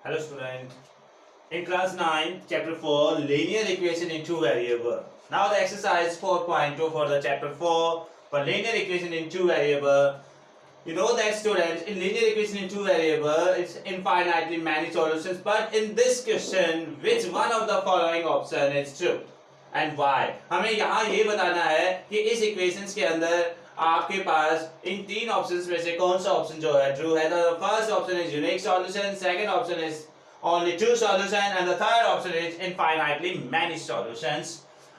Hello student. In class 9, chapter 4, linear equation in two variable. Now the exercise 4.2 for the chapter 4 for linear equation in two variable. You know that students, in linear equation in two variable, it's infinitely many solutions, but in this question, which one of the following option is true and why? हमें यहाँ ये बताना है कि इस equations के अंदर आपके पास इन तीन ऑप्शंस में से कौन सा ऑप्शन जो है ट्रू है. The first option is unique solution, second option is only two solution and the third option is infinitely many solutions.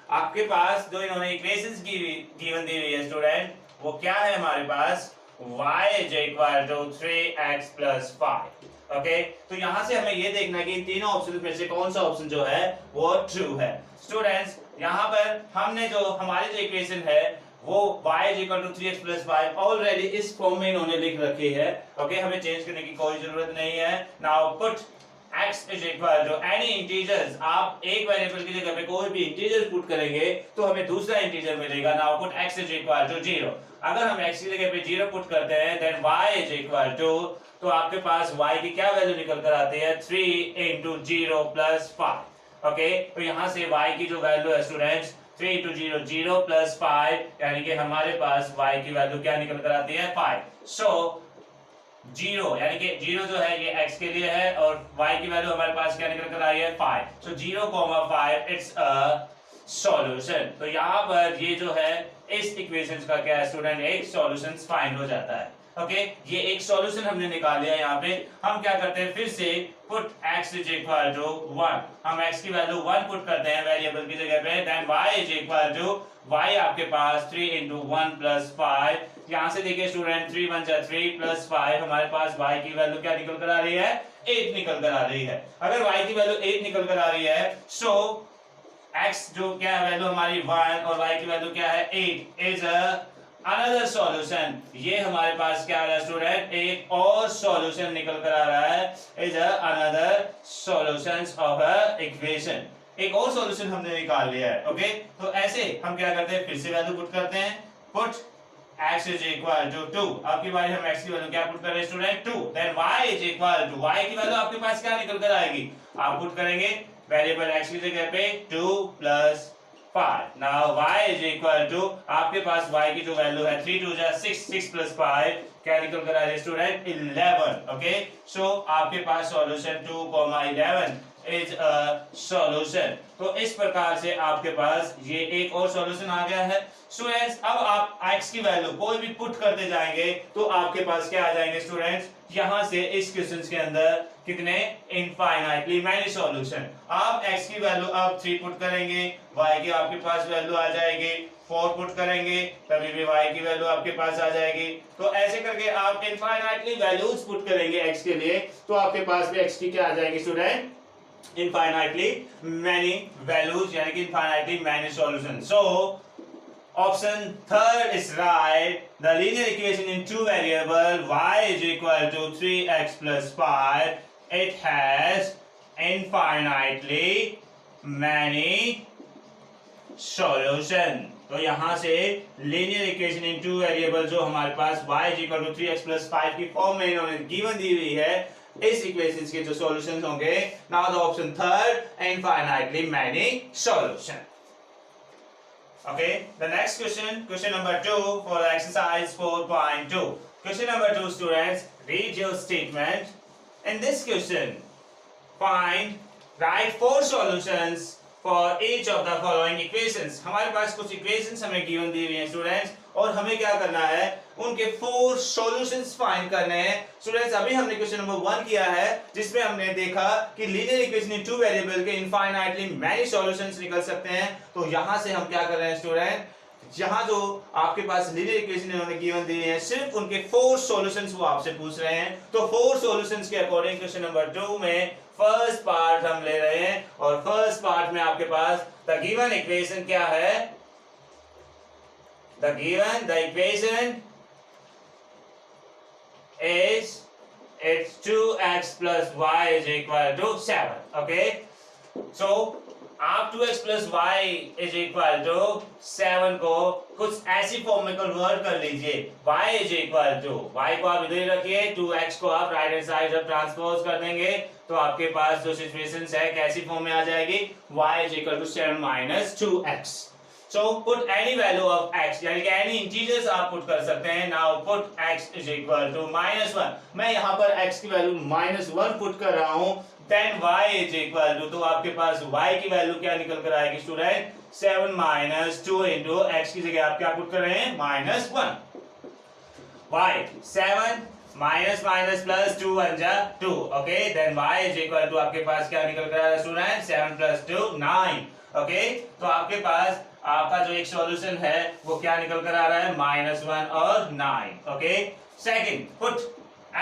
आपके पास जो इन्होंने इक्वेशंस गिवन दी हुई है स्टूडेंट, वो क्या है हमारे पास y is equal to 3x plus 5. Okay, तो यहां से हमें ये देखना है कि इन तीनों ऑप्शन में से कौन सा ऑप्शन जो है वो ट्रू है. स्टूडेंट्स, यहाँ पर हमने जो हमारी जो इक्वेशन है वो y is equal to 3x plus 5 already इस फॉर्म में इन्होंने लिख रखी है. ओके, हमें चेंज करने की कोई जरूरत नहीं है. Now put x is equal to any integers. आप एक वेरिएबल की जगह पे कोई भी इंटीजर पुट करेंगे तो हमें दूसरा इंटीजर मिलेगा. Now put x is equal to 0. अगर हम x की जगह पे 0 पुट करते हैं then y is equal to, तो आपके पास y की क्या वैल्यू निकल कर आती है 3 into 0 plus 5. ओके, तो यहाँ से y की जो वैल्यू है स्टूडेंट्स 3 into 0 0 plus 5, यानी कि हमारे पास y की वैल्यू क्या निकल कर आती है 5. सो 0 यानी कि 0 जो है ये x के लिए है और y की वैल्यू हमारे पास क्या निकल कर आई है 5. सो 0,5 इट्स अ सॉल्यूशन. तो यहाँ पर ये जो है इस इक्वेशन का क्या है स्टूडेंट, एक सॉल्यूशन फाइंड हो जाता है. ओके, ये एक सॉल्यूशन हमने निकाल लिया. यहाँ पे हम क्या करते हैं, फिर से put x is equal to 1. हम x की वैल्यू 1 पुट करते हैं वेरिएबल की जगह पे. Then y is equal to, y आपके पास 3 into 1 plus 5. यहाँ से देखिए स्टूडेंट 3 1 जा 3 plus 5, हमारे पास y की वैल्यू क्या निकल कर आ रही है 8 निकल कर आ रही है. अगर y की वैल्यू 8 निकल कर आ रही है सो x जो क्या है वैल्यू हमारी 1 और y की वैल्यू क्या है 8 इज अनदर सॉल्यूशन. ये हमारे पास क्या आ रहा है स्टूडेंट, एक और सॉल्यूशन निकल कर आ रहा है is another solutions of a equation. एक और सॉल्यूशन हमने निकाल लिया है. ओके, तो ऐसे हम क्या करते हैं, फिर से वैल्यू पुट करते हैं. Put x is equal to 2. आपकी बारी, हम x की वैल्यू क्या पुट कर रहे हैं student 2. Then y is equal to, y की वैल्यू आपके पास क्या निकल कर आएगी, आप पुट करेंगे वेरिएबल x की जगह पे 2 plus 5. Now y is equal to, आपके पास y की जो वैल्यू है 3 2 जा 6 6 plus 5 क्या निकल कर आ रही है स्टूडेंट 11. ओके, सो आपके पास सॉल्यूशन 2,11 इज अ सॉल्यूशन. तो इस प्रकार से आपके पास ये एक और सॉल्यूशन आ गया है. स्टूडेंट्स, अब आप x की वैल्यू कोई भी पुट करते जाएंगे तो आपके पास क्या आ जाएंगे स्टूडेंट्स, यहां से इस क्वेश्चन के अंदर कितने इनफाइनाइटली मैनी सॉल्यूशन. आप x की वैल्यू आप 3 पुट करेंगे, y की आपके पास वैल्यू आ जाएगी 4 पुट करेंगे, तभी भी y की वैल्यू आपके पास आ जाएगी. तो ऐसे करके आप इनफाइनाइटली वैल्यूज पुट करेंगे x के लिए तो आपके पास भी x की क्या आ जाएगी स्टूडेंट, infinitely many values, यानी कि infinitely many solutions. So option third is right. The linear equation in two variable y is equal to 3x plus 5. It has infinitely many solution. तो यहां से linear equation in two variable जो हमारे पास y is equal to 3x plus 5 की form में इन्होंने given the हुई है, इस इक्वेशंस के जो सॉल्यूशंस होंगे, now the option third infinitely many solution. Okay, the next question, question number 2 for exercise 4.2. Question number 2 students, read your statement. In this question find, right 4 solutions for each of the following equations. हमारे पास कुछ equations हमें given the हुई हैं students, और हमें क्या करना है, उनके 4 सॉल्यूशंस फाइंड करने हैं. स्टूडेंट्स, अभी हमने क्वेश्चन नंबर 1 किया है जिसमें हमने देखा कि linear equation in two variable के इनफाइनाइटली मैनी सॉल्यूशंस निकल सकते हैं. तो यहां से हम क्या कर रहे हैं स्टूडेंट, यहां जो आपके पास लीनियर इक्वेशन इन्होंने गिवन दी है सिर्फ उनके 4 सॉल्यूशंस वो आपसे पूछ रहे हैं. तो 4 सॉल्यूशंस के अकॉर्डिंग क्वेश्चन नंबर 2 में फर्स्ट पार्ट हम ले रहे हैं, और फर्स्ट पार्ट में आपके पास द गिवन इक्वेशन क्या है, the equation is it's 2x plus y is equal to 7. Okay, so आप 2x plus y is equal to 7 को कुछ ऐसी फॉर्म में कन्वर्ट कर लीजिए, y is equal to, y को आप इधर रखिए, 2x को आप राइट हैंड साइड जब ट्रांसपोज कर देंगे तो आपके पास जो सिचुएशन है कैसी फॉर्म में आ जाएगी, y is equal to 7 minus 2x। So put any value of x, यानी कि any integers आप पुट कर सकते हैं। Now put x is equal to -1, मैं यहाँ पर x की वैल्यू -1 पुट कर रहा हूँ। Then y is equal to, तो आपके पास y की वैल्यू क्या निकल कर आएगी स्टूडेंट, 7 माइनस 2 इंटू x की जगह आप क्या पुट कर रहे हैं, -1। y 7 माइनस माइनस प्लस 2 1 जा 2, okay. Then y is equal to आपके पास क्या निकल कर आ रहा है स्टूडेंट, 7 प्लस 2 9, ओके। तो आपके पास आपका जो एक सॉल्यूशन है वो क्या निकल कर आ रहा है, -1 और 9, okay. Second, put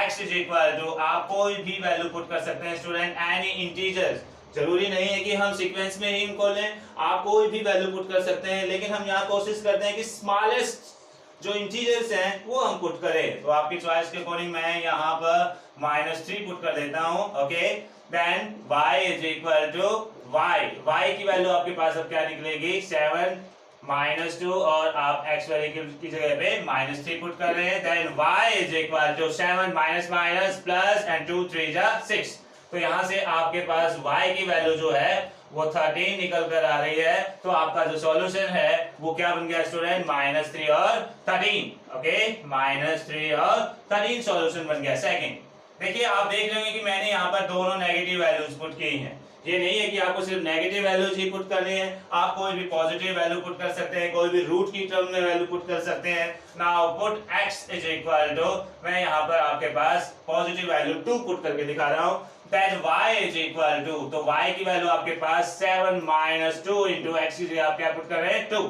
x is equal to, आप कोई भी वैल्यू पुट कर सकते हैं स्टूडेंट, एनी इंटीजर्स, जरूरी नहीं है कि हम सीक्वेंस में ही इनको लें, आप कोई भी वैल्यू पुट कर सकते हैं, लेकिन हम यहाँ कोशिश करते हैं कि स्मॉलेस्ट जो इंटीजर्स हैं वो हम पुट करें। तो आपकी चॉइस के अकॉर्डिंग मैं यहाँ पर -3 पुट कर देता हूँ, okay. Then y is equal to y की वैल्यू आपके पास अब क्या निकलेगी, 7 माइनस 2 और आप x वैल्यू की जगह पे -3 पुट कर रहे हैं। Then y is equal to 7 minus minus plus and 2 3 जा 6, तो यहाँ से आपके पास y की वैल्यू जो है वो 13 निकल कर आ रही है। तो आपका जो सॉल्यूशन है वो क्या बन गया स्टूडेंट, -3 और 13, ओके, -3 और 13 सॉल्यूशन बन गया। सेकंड देखिए, आप देख रहे होंगे कि मैंने यहाँ पर दोनों नेगेटिव वैल्यूज पुट की हैं। ये नहीं है कि आपको सिर्फ नेगेटिव वैल्यूज ही पुट करनी है, आप कोई भी पॉजिटिव वैल्यू पुट कर सकते हैं, कोई भी रूट की टर्म में वैल्यू पुट कर सकते हैं। Now put x is equal to, मैं यहाँ पर आपके पास पॉजिटिव वैल्यू 2 पुट करके दिखा रहा हूँ। Then y is equal to, तो y की वैल्यू आपके पास 7 माइनस 2 इंटू x की जगह आप क्या पुट कर रहे हैं, 2,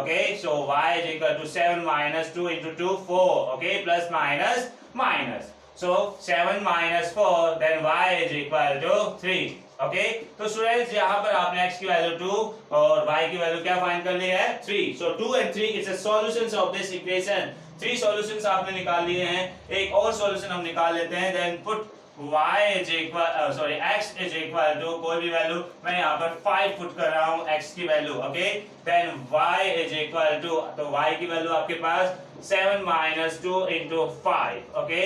okay. So y is equal to 7 minus 2 into 2 4, okay, plus minus minus, so 7 minus 4, then y is equal to 3, okay. तो स्टूडेंट्स यहाँ पर आपने x की वैल्यू 2 और y की वैल्यू क्या फाइंड कर ली है, 3। so 2 and 3 it's a solutions of this equation. 3 solutions आपने निकाल लिए हैं, एक और सॉल्यूशन हम निकाल लेते हैं। Then put y is equal, sorry, x is equal to कोई भी वैल्यू, मैं यहाँ पर 5 पुट कर रहा हूँ x की value, okay. Then y is equal to, तो y की वैल्यू आपके पास 7 minus 2 into 5, okay.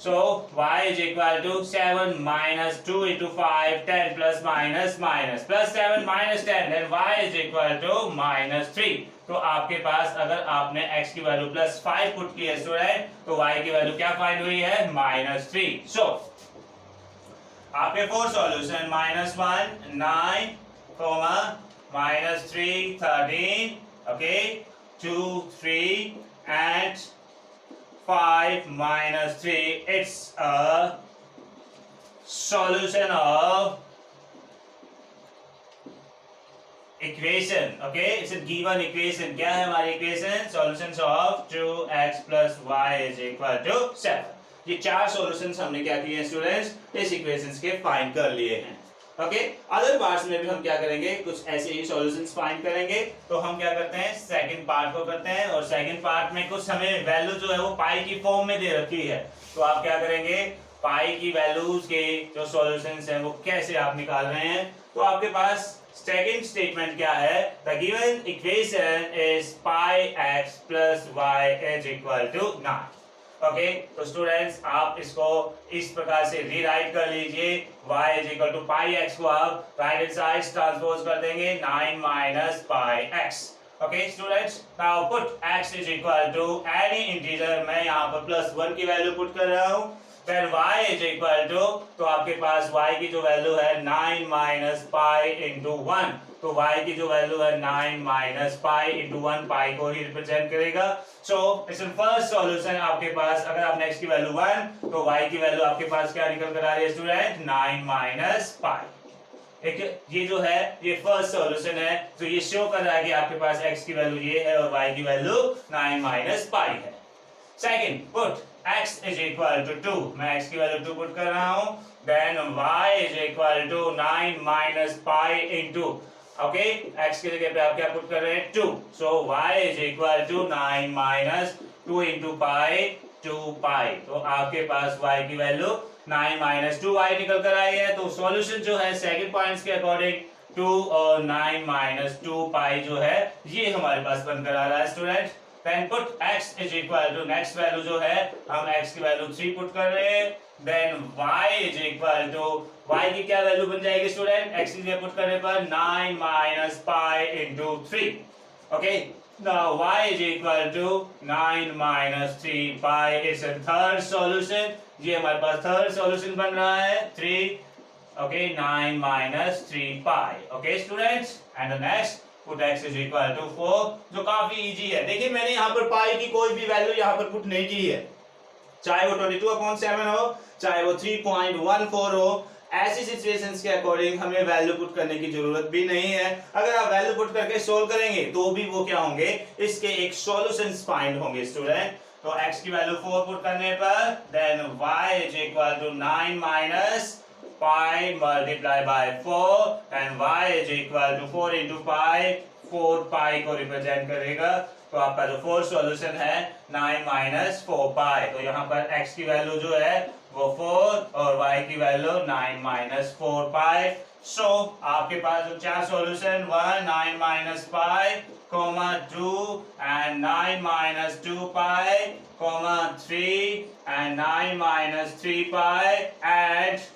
So y is equal to 7 minus 2 into 5, 10 plus minus minus, plus 7 minus 10, then y is equal to -3। तो आपके पास अगर आपने x की वैल्यू +5 पुट की है स्टूडेंट, तो y की वैल्यू क्या फाइंड हुई है, -3। सो आपके 4 solution, -1 9, -3 13, okay, 2 3 and 5 minus 3, it's a solution of equation, okay, it's a given equation। क्या है हमारी equation, solutions of 2x plus y is equal to 7। ये 4 solutions हमने क्या किए हैं स्टूडेंट्स, इस equations के फाइंड कर लिए हैं, ओके। अदर पार्ट्स में भी हम क्या करेंगे, कुछ ऐसे ही सॉल्यूशंस फाइंड करेंगे। तो हम क्या करते हैं, सेकंड पार्ट को करते हैं, और सेकंड पार्ट में कुछ हमें वैल्यू जो है वो पाई की फॉर्म में दे रखी है। तो आप क्या करेंगे, पाई की वैल्यूज के जो सॉल्यूशंस हैं वो कैसे आप निकाल रहे हैं। तो आपके पास सेकंड स्टेटमेंट क्या है, the given equation is pi x plus y is equal to 9, okay. तो स्टूडेंट्स आप इसको इस प्रकार से रीराइट कर लीजिए, y is equal to pi x को आप राइट हैंड साइड ट्रांसपोज कर देंगे, 9 minus pi x, okay students. Now put x is equal to any integer, मैं यहाँ पर +1 की वैल्यू पुट कर रहा हूँ। Then y is equal to, तो आपके पास y की जो वैल्यू है 9 माइनस पाई इंटू 1, तो y की जो वैल्यू है 9 माइनस पाई इंटू 1, पाई को ही रिप्रेजेंट करेगा। सो इट्स फर्स्ट सॉल्यूशन आपके पास, अगर आपने x की वैल्यू 1 तो y की वैल्यू आपके पास क्या निकल कर आ रही है स्टूडेंट, 9 माइनस पाई। एक ये जो है ये फर्स्ट सॉल्यूशन है, तो ये शो कर रहा है कि आपके पास x की वैल्यू ये है और y की वैल्यू 9 माइनस पाई है। Second, put x is equal to 2, मैं x की वैल्यू 2 पुट कर रहा हूँ। Then y is equal to 9 minus pi into, okay, x की जगह पे आप क्या पुट कर रहे हैं, 2। So y is equal to 9 minus 2 into pi 2 pi, तो आपके पास y की वैल्यू 9 माइनस 2y निकल कर आई है। तो सॉल्यूशन जो है सेकंड पॉइंट्स के अकॉर्डिंग 2 और 9 माइनस 2 पाई जो है ये हमारे पास बनकर आ रहा है student. Then put x is equal to next value जो है हम x की वैल्यू 3 पुट कर रहे हैं। Then y is equal to y की क्या वैल्यू बन जाएगी स्टूडेंट, x की जगह पुट करने पर 9 minus pi into 3। Okay, now y is equal to 9 minus 3 pi. It's a third solution. ये हमारे पास थर्ड सॉल्यूशन बन रहा है 3 okay 9 minus 3 pi. Okay students, and the next put x is equal to 4 जो काफी easy है। देखिए मैंने यहाँ पर पाई की कोई भी वैल्यू यहाँ पर पुट नहीं की है, चाहे वो 22/7 हो चाहे वो 3.14 हो। ऐसी सिचुएशंस के अकॉर्डिंग हमें वैल्यू पुट करने की जरूरत भी नहीं है। अगर आप वैल्यू पुट करके सोल्व करेंगे तो भी वो क्या होंगे, इसके एक सॉल्यूशंस फाइंड होंगे स्टूडेंट। तो x की वैल्यू 4 पुट करने पर then y is equal to 9 minus pi multiply by 4 and y is equal to 4 into pi, 4 pi को रिप्रेजेंट करेगा। तो आपका जो फोर्थ सॉल्यूशन है 9 माइनस 4 पाई। तो यहाँ पर x की वैल्यू जो है वो 4 और y की वैल्यू 9 माइनस 4 पाई। सो आपके पास जो चार solution 1 9 minus pi, 2 and 9 minus 2 pi, 3 and 9 minus 3 pi, and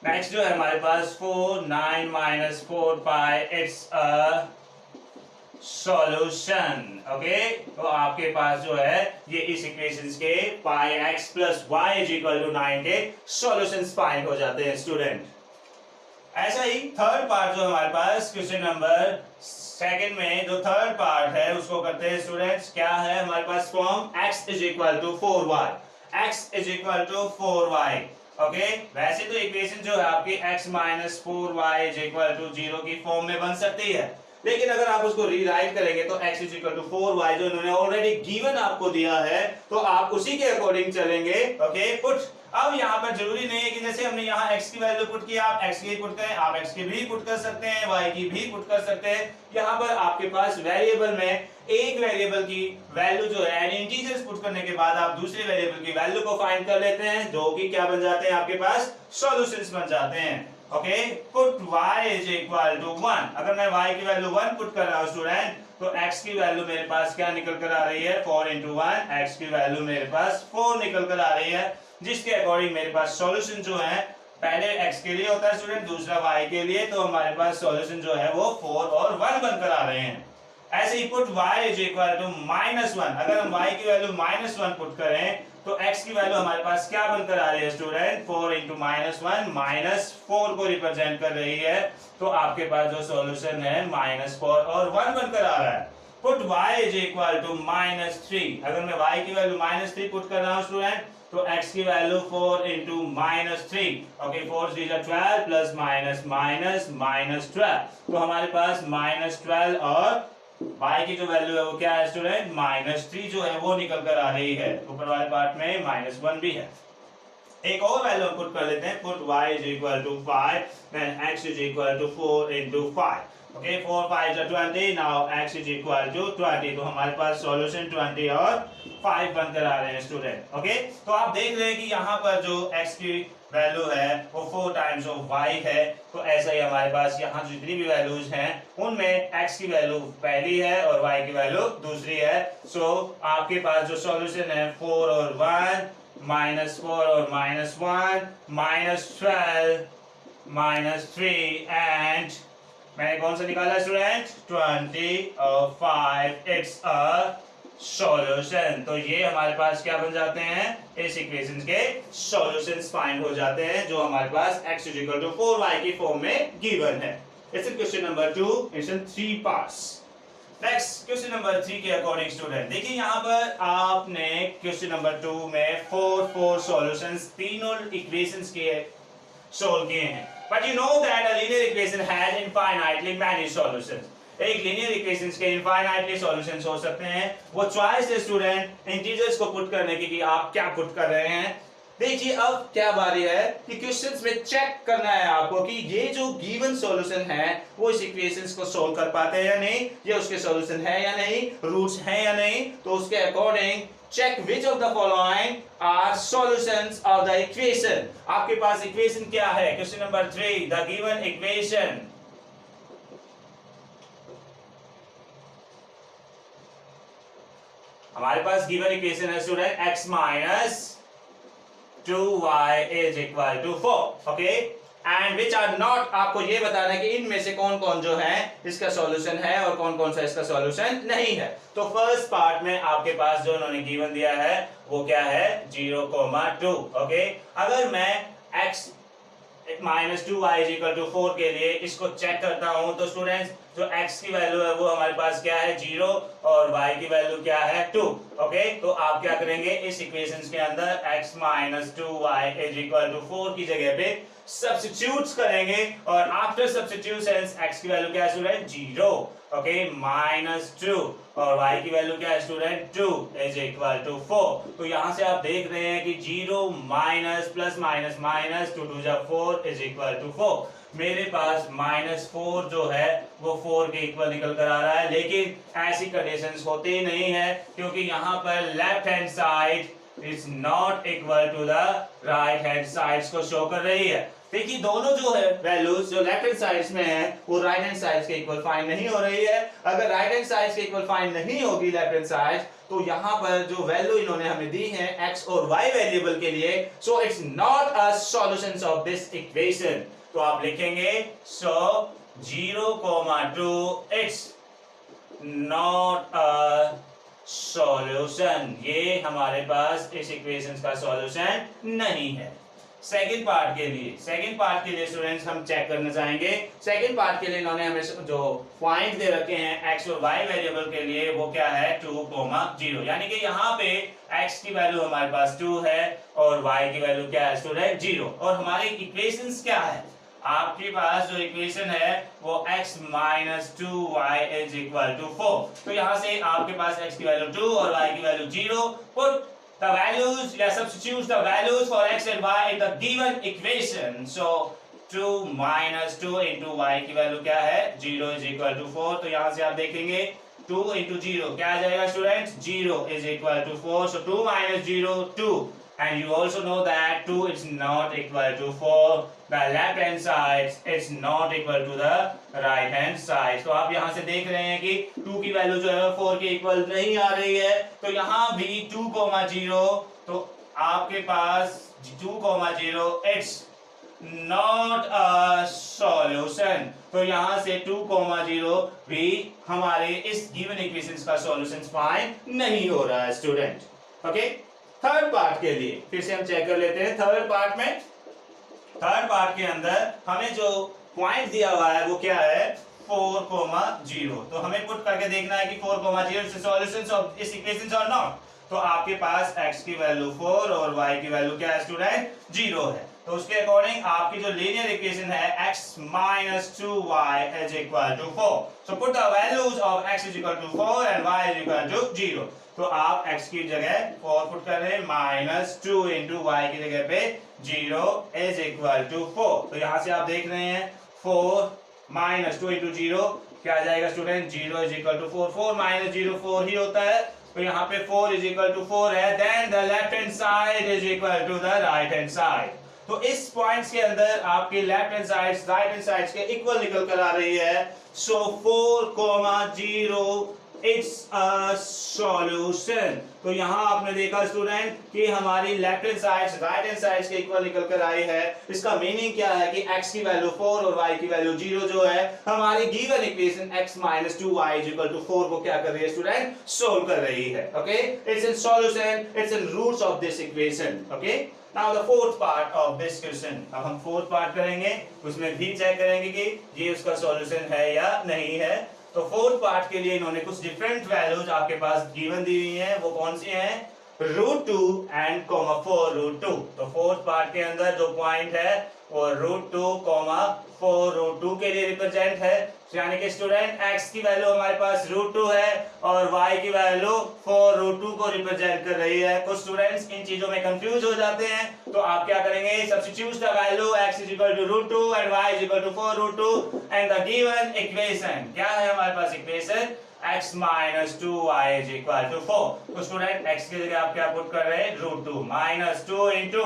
next जो है हमारे पास 4 9 minus 4 pi. It's a solution. Okay, तो आपके पास जो है ये इस इक्वेशंस के pi x plus y is equal to 9 के सॉल्यूशंस फाइंड हो जाते हैं स्टूडेंट। ऐसा ही थर्ड पार्ट जो हमारे पास क्वेश्चन नंबर सेकंड में जो थर्ड पार्ट है उसको करते हैं स्टूडेंट्स। क्या है हमारे पास form x is equal to 4y, x is equal to 4y। Okay, वैसे तो इक्वेशन जो है आपकी x minus 4y is equal to 0 की फॉर्म में बन सकती है, लेकिन अगर आप उसको रीराइट करेंगे तो x is equal to 4y जो इन्होंने ऑलरेडी गिवन आपको दिया है तो आप उसी के अकॉर्डिंग चलेंगे। ओके, पुट अब यहाँ पर जरूरी नहीं है कि जैसे हमने यहाँ x की वैल्यू पुट की आप x की पुट करें, आप x की भी पुट कर सकते हैं, y की भी पुट कर सकते हैं। यहाँ पर आपके पास वेरिएबल में एक वेरिएबल की वैल्यू जो है इंटीजर्स पुट करने के बाद आप दूसरे वेरिएबल की वैल्यू को फाइंड कर लेते हैं जो कि क्या बन जाते हैं आपके पास सॉल्यूशंस बन जाते हैं। Okay, put y is equal to 1। अगर मैं y की वैल्यू 1 पुट कर रहा हूँ स्टूडेंट तो x की वैल्यू मेरे पास क्या निकल कर आ रही है 4 इंटू 1, x की वैल्यू मेरे पास 4 निकल कर आ रही है, जिसके अकॉर्डिंग मेरे पास सॉल्यूशन जो है पहले x के लिए होता है स्टूडेंट, दूसरा y के लिए, तो हमारे पास सॉल्यूशन जो है वो 4 और 1 बनकर आ रहे हैं। ऐसे ही put y is equal to -1। अगर हम y की वैल्यू -1 पुट करें तो x की वैल्यू हमारे पास क्या बनकर आ रही है स्टूडेंट 4 इंटू -1 -4 को रिप्रेजेंट कर रही है। तो आपके पास जो सॉल्यूशन है -4 और 1 बनकर आ रहा है। Put y is equal to -3। अगर मैं y की वैल्यू -3 पुट कर रहा हूँ स्टूडेंट तो x की value 4 into -3। Okay, 4 3 12 plus minus -12, तो हमारे पास -12 और y की जो वैल्यू है वो क्या है स्टूडेंट -3 जो है वो निकल कर आ रही है। ऊपर वाले पार्ट में -1 भी है। एक और वैल्यू हम पुट कर लेते हैं, put y is equal to 5 then x is equal to 4 into 5। Okay, 4 5 20, now x is equal to 20। तो हमारे पास सॉल्यूशन 20 और 5 बनकर आ रहे हैं स्टूडेंट। ओके, तो आप देख रहे हैं कि यहाँ पर जो x की वैल्यू है वो 4 टाइम्स ऑफ y है। तो ऐसा ही हमारे पास यहाँ जितनी भी वैल्यूज हैं उनमें x की वैल्यू पहली है और y की वैल्यू दूसरी है। सो आपके पास जो सॉल्यूशन है 4 और 1, -4 और -1, -12 -3 एंड मैंने कौन सा निकाला स्टूडेंट 20 और 5। It's a solution. तो ये हमारे पास क्या बन जाते हैं इस इक्वेशन के सॉल्यूशंस फाइंड हो जाते हैं जो हमारे पास x is equal to 4y की फॉर्म में गिवन है। It's question number 2 in 3 parts. Next question number 3 के अकॉर्डिंग स्टूडेंट देखिए यहाँ पर आपने क्वेश्चन नंबर 2 में 4 सॉल्यूशंस तीनों इक्वेशंस के सोल्व किए हैं। But you know that a linear equation has infinitely many solutions. एक लीनियर इक्वेशंस के इनफाइनाइटली सॉल्यूशंस हो सकते हैं। वो चॉइस है स्टूडेंट इंटीजर्स को पुट करने की कि आप क्या पुट कर रहे हैं। देखिए अब क्या बारी है कि क्वेश्चंस में चेक करना है आपको कि ये जो गिवन सॉल्यूशन है वो इस इक्वेशंस को सोल्व कर पाते हैं या नहीं, ये उसके सॉल्यूशन है या नहीं, रूट्स हैं या नहीं। तो उसके according check which of the following are solutions of the equation. आपके पास इक्वेशन क्या है question number 3, the given equation हमारे पास गिवन इक्वेशन है student x minus 2y is equal to 4 okay and which are not, आपको ये बताना है कि इनमें से कौन कौन जो है इसका सॉल्यूशन है और कौन कौन सा इसका सॉल्यूशन नहीं है। तो फर्स्ट पार्ट में आपके पास जो उन्होंने गिवन दिया है वो क्या है 0,2 ओके। अगर मैं x minus 2y is equal to 4 के लिए इसको चेक करता हूं तो स्टूडेंट्स जो x की वैल्यू है वो हमारे पास क्या है 0 और y की वैल्यू क्या है 2 ओके। तो आप क्या करेंगे इस इक्वेशंस के अंदर x minus 2y is equal to 4 की जगह पे सब्स्टिट्यूट्स करेंगे और आफ्टर सब्स्टिट्यूशन x की वैल्यू क्या है स्टूडेंट 0 ओके माइनस 2 और y की वैल्यू क्या है स्टूडेंट 2 इज इक्वल टू 4। तो यहां से आप देख रहे हैं कि 0 minus plus minus minus 2 2 4 is equal to 4। मेरे पास माइनस 4 जो है वो 4 के इक्वल निकल कर आ रहा है, लेकिन ऐसी कंडीशंस होती नहीं है क्योंकि यहाँ पर left hand side is not equal to the right hand sides को शो कर रही है। देखिए दोनों जो है वैल्यूज जो लेफ्ट हैंड साइड्स में है वो राइट हैंड साइड्स के इक्वल फाइंड नहीं हो रही है। अगर राइट हैंड साइड्स के इक्वल फाइंड नहीं होगी लेफ्ट हैंड साइड तो यहाँ पर जो वैल्यू इन्होंने हमें दी है x और y वेरिएबल के लिए, so it's not a solution of this equation. तो आप लिखेंगे सो 0,2 इट्स नॉट अ सॉल्यूशन, ये हमारे पास इस इक्वेशन का सॉल्यूशन नहीं है। सेकंड पार्ट के लिए स्टूडेंट्स हम चेक करना चाहेंगे। सेकंड पार्ट के लिए इन्होंने हमें जो पॉइंट दे रखे हैं x और y वेरिएबल के लिए वो क्या है 2,0, यानी कि यहाँ पे x की वैल्यू हमारे पास 2 है और y की वैल्यू क्या है स्टूडेंट 0। और हमारे इक्वेशंस क्या है, आपके पास जो इक्वेशन है वो x minus 2y is equal to 4। तो यहाँ से आपके पास x की वैल्यू 2 और y की value 0, put the values, substitute the values for x and y in the given equation. So 2 minus 2 into y की वैल्यू क्या है 0 is equal to 4। तो यहाँ से आप देखेंगे 2 into 0 क्या आ जाएगा students 0 is equal to 4। So 2 minus 0 2 and you also know that 2 is not equal to 4, the left hand side is not equal to the right hand side। तो आप यहाँ से देख रहे हैं कि 2 की वैल्यू जो है 4 के इक्वल नहीं आ रही है। तो यहाँ भी 2,0 तो आपके पास 2,0 इट्स नॉट अ सॉल्यूशन। तो यहाँ से 2,0 भी हमारे इस गिवन इक्वेशंस का सॉल्यूशन फाइंड नहीं हो रहा है स्टूडेंट ओके। थर्ड पार्ट के लिए फिर से हम चेक कर लेते हैं। थर्ड पार्ट के अंदर हमें जो पॉइंट दिया हुआ है वो क्या है 4,0। तो हमें पुट करके देखना है कि 4,0 से सॉल्यूशंस ऑफ इस इक्वेशन और नॉट। तो आपके पास x की वैल्यू 4 और y की वैल्यू क्या है स्टूडेंट 0 है। तो उसके अकॉर्डिंग आपकी जो लीनियर इक्वेशन है x minus 2y is equal to 4। So put the values of x is equal to 4 and y is equal to 0। तो आप x की जगह 4 पुट कर रहे हैं माइनस 2 इंटू वाई की जगह पे 0 is equal to 4। तो यहाँ से आप देख रहे हैं 4 माइनस 2 इंटू 0 क्या आ जाएगा student 0 is equal to 4। 4 minus 0 4 ही होता है। तो यहाँ पे 4 is equal to 4 है, then the left hand side is equal to the right hand side। तो इस पॉइंट्स के अंदर आपके left hand side right hand side के इक्वल निकल कर आ रही है। सो 4,0 इट्स अ सॉल्यूशन। तो यहाँ आपने देखा स्टूडेंट कि हमारी left hand side right hand side के इक्वल निकल कर आई है। इसका मीनिंग क्या है कि x की वैल्यू 4 और y की वैल्यू 0 जो है हमारी given equation x minus 2y is equal to 4 को क्या कर रही है स्टूडेंट सोल्व कर रही है okay. It's in solution, it's in roots of this equation okay. Now the fourth part of this question, अब हम फोर्थ पार्ट करेंगे, उसमें भी चेक करेंगे कि ये उसका सॉल्यूशन है या नहीं है। तो फोर्थ पार्ट के लिए इन्होंने कुछ डिफरेंट वैल्यूज आपके पास गिवन दी हुई हैं, वो कौन सी हैं √2 एंड 4√2। तो फोर्थ पार्ट के अंदर जो पॉइंट है वो √2, 4√2 के लिए रिप्रेजेंट है। यानी कि स्टूडेंट x की वैल्यू हमारे पास √2 है और y की वैल्यू 4√2 को रिप्रेजेंट कर रही है। कुछ स्टूडेंट्स इन चीजों में कंफ्यूज हो जाते हैं, तो आप क्या करेंगे substitute the value x is equal to √2 and y is equal to 4√2 and the given equation क्या है हमारे पास equation x minus 2y is equal to 4. तो स्टूडेंट x की जगह आप क्या पुट कर रहे हैं, रूट 2 माइनस 2 इंटू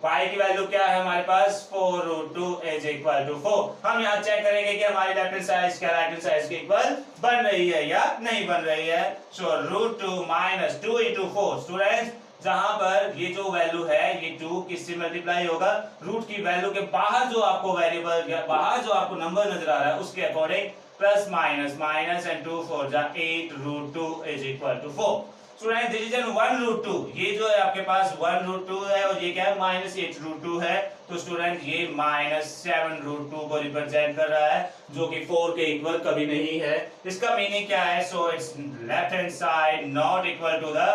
y की वैल्यू क्या है हमारे पास 4 रूट 2 इज इक्वल टू 4. हम यहाँ चेक करेंगे कि हमारी लेफ्ट हैंड साइड क्या राइट हैंड साइड के इक्वल बन रही है या नहीं बन रही है. So root 2 minus 2 into 4. Student जहां पर ये जो वैल्यू है ये 2 किससे मल्टीप्लाई होगा, रूट की वैल्यू के बाहर जो आपको वेरिएबल या बाहर जो आपको नंबर नजर आ रहा है उसके according plus minus minus and 2 4 जा 8 root 2 is equal to 4. Student division 1 root 2, ये जो है आपके पास 1 रूट 2 है और ये क्या है माइनस 8 रूट 2 है. तो स्टूडेंट ये माइनस 7 रूट 2 को रिप्रेजेंट कर रहा है जो कि 4 के इक्वल कभी नहीं है. इसका मीनिंग क्या है, so it's left hand side not equal to the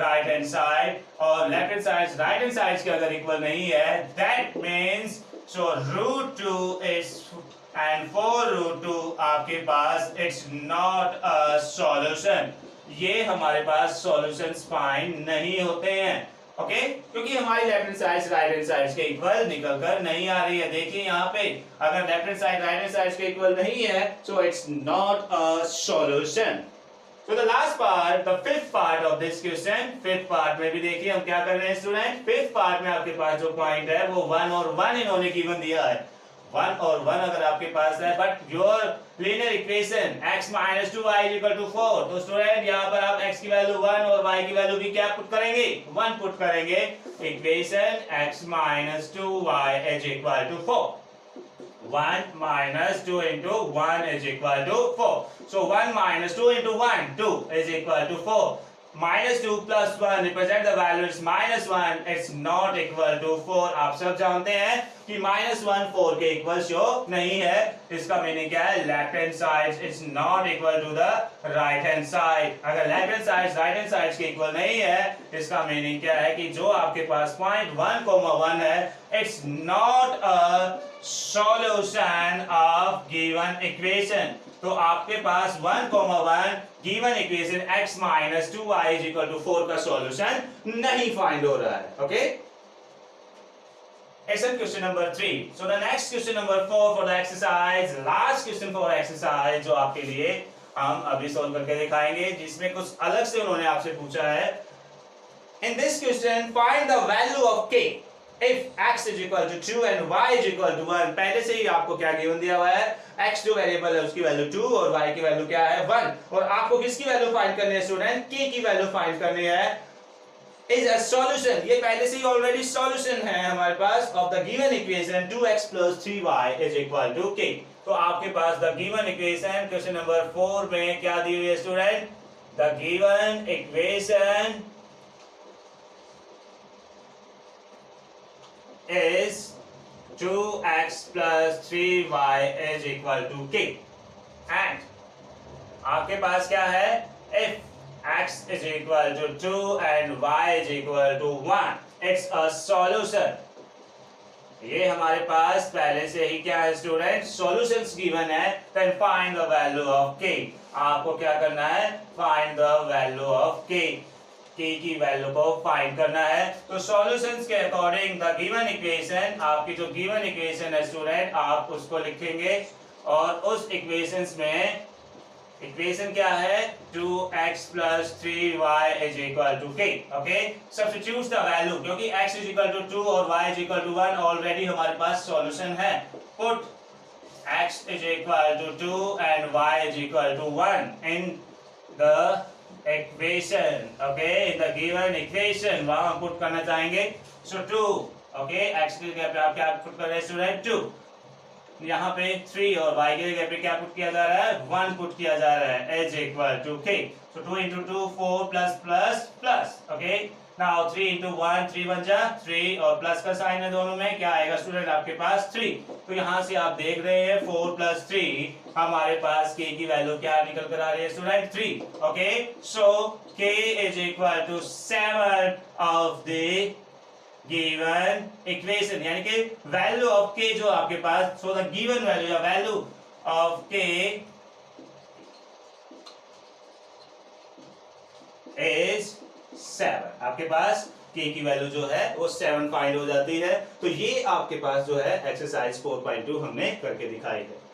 right hand side. और left hand side right hand side के अगर इक्वल नहीं है that means so root 2 is and 4 root 2 आपके पास इट्स नॉट अ सॉल्यूशन. ये हमारे पास सॉल्यूशंस फाइंड नहीं होते हैं. ओके क्योंकि हमारी left hand side right hand side के इक्वल निकल कर नहीं आ रही है. देखिए यहाँ पे अगर left hand side right hand side के इक्वल नहीं है so it's not a solution. So the last part, the fifth part of this question, fifth part में भी देखिए हम क्या कर रहे हैं स्टूडेंट. fifth part में आपके पास जो पॉइंट है वो 1 और 1 इन्होंने गिवन दिया है. 1 और 1 अगर आपके पास है but your linear equation x minus 2y is equal to 4. तो स्टूडेंट यहाँ पर आप x की वैल्यू 1 और y की वैल्यू भी क्या पुट करेंगे, 1 पुट करेंगे. Equation x minus 2y is equal to 4. 1 minus 2 into 1 is equal to 4. So 1 minus 2 into 1, 2 is equal to 4. Minus 2 plus 1 represent the value is minus 1. It's not equal to 4. आप सब जानते हैं कि minus 1 4 के equal show नहीं है. इसका meaning क्या है, left hand side it's not equal to the right hand side. अगर left hand side right hand side के इक्वल नहीं है इसका मीनिंग क्या है कि जो आपके पास पॉइंट 1,1 है it's not a solution of given equation. तो आपके पास 1,1 given equation x minus 2y is equal to 4 का सॉल्यूशन नहीं फाइंड हो रहा है. Okay Excellent. Question number 3. So the next question number 4 for the exercise, last question for exercise जो आपके लिए हम अभी सॉल्व करके दिखाएंगे जिसमें कुछ अलग से उन्होंने आपसे पूछा है. In this question find the value of k if x is equal to 2 and y is equal to 1. पहले से ही आपको क्या गिवन दिया हुआ है, x जो वेरिएबल है उसकी वैल्यू 2 और y की वैल्यू क्या है 1. और आपको किसकी वैल्यू फाइंड करनी है स्टूडेंट, k की वैल्यू फाइंड करनी है. इज अ सॉल्यूशन, ये पहले से ही ऑलरेडी सॉल्यूशन है हमारे पास of the given equation 2x plus 3y is equal to k. तो आपके पास the given equation question number 4 में क्या दी हुई है student, the given equation is 2x plus 3y is equal to k. And आपके पास क्या है, if x is equal to 2 and y is equal to 1, it's a solution. ये हमारे पास पहले से ही क्या है स्टूडेंट, सॉल्यूशंस गिवन है. then find the value of k. आपको क्या करना है, find the value of k. k की वैल्यू को फाइंड करना है. तो सॉल्यूशंस के अकॉर्डिंग द गिवन इक्वेशन, आपकी जो गिवन इक्वेशन है स्टूडेंट आप उसको लिखेंगे और उस इक्वेशंस में इक्वेशन क्या है 2x plus 3y is equal to k. Okay substitute the value, क्योंकि x is equal to 2 और y is equal to 1 already हमारे पास सॉल्यूशन है. Put x is equal to 2 and y is equal to 1 in the equation. okay in the given equation वहां हम put करना चाहेंगे. so 2 okay x की जगह पे आप क्या पुट कर रहे हैं स्टूडेंट 2. यहाँ पे 3 और y की जगह पे क्या पुट किया जा रहा है 1 पुट किया जा रहा है is equal to k. so 2 into 2 4 plus plus plus. okay now 3 into 1 3 बन जा 3 और प्लस का साइन है दोनों में, क्या आएगा स्टूडेंट आपके पास 3. तो यहाँ से आप देख रहे हैं 4 plus 3 हमारे पास k की वैल्यू क्या निकल कर आ रही है student 3. Okay so k is equal to 7 of the given equation, यानी कि वैल्यू ऑफ k जो आपके पास, सो द गिवन वैल्यू या वैल्यू ऑफ k is 7. आपके पास k की वैल्यू जो है वो 7 फाइंड हो जाती है. तो ये आपके पास जो है एक्सरसाइज 4.2 हमने करके दिखाई है.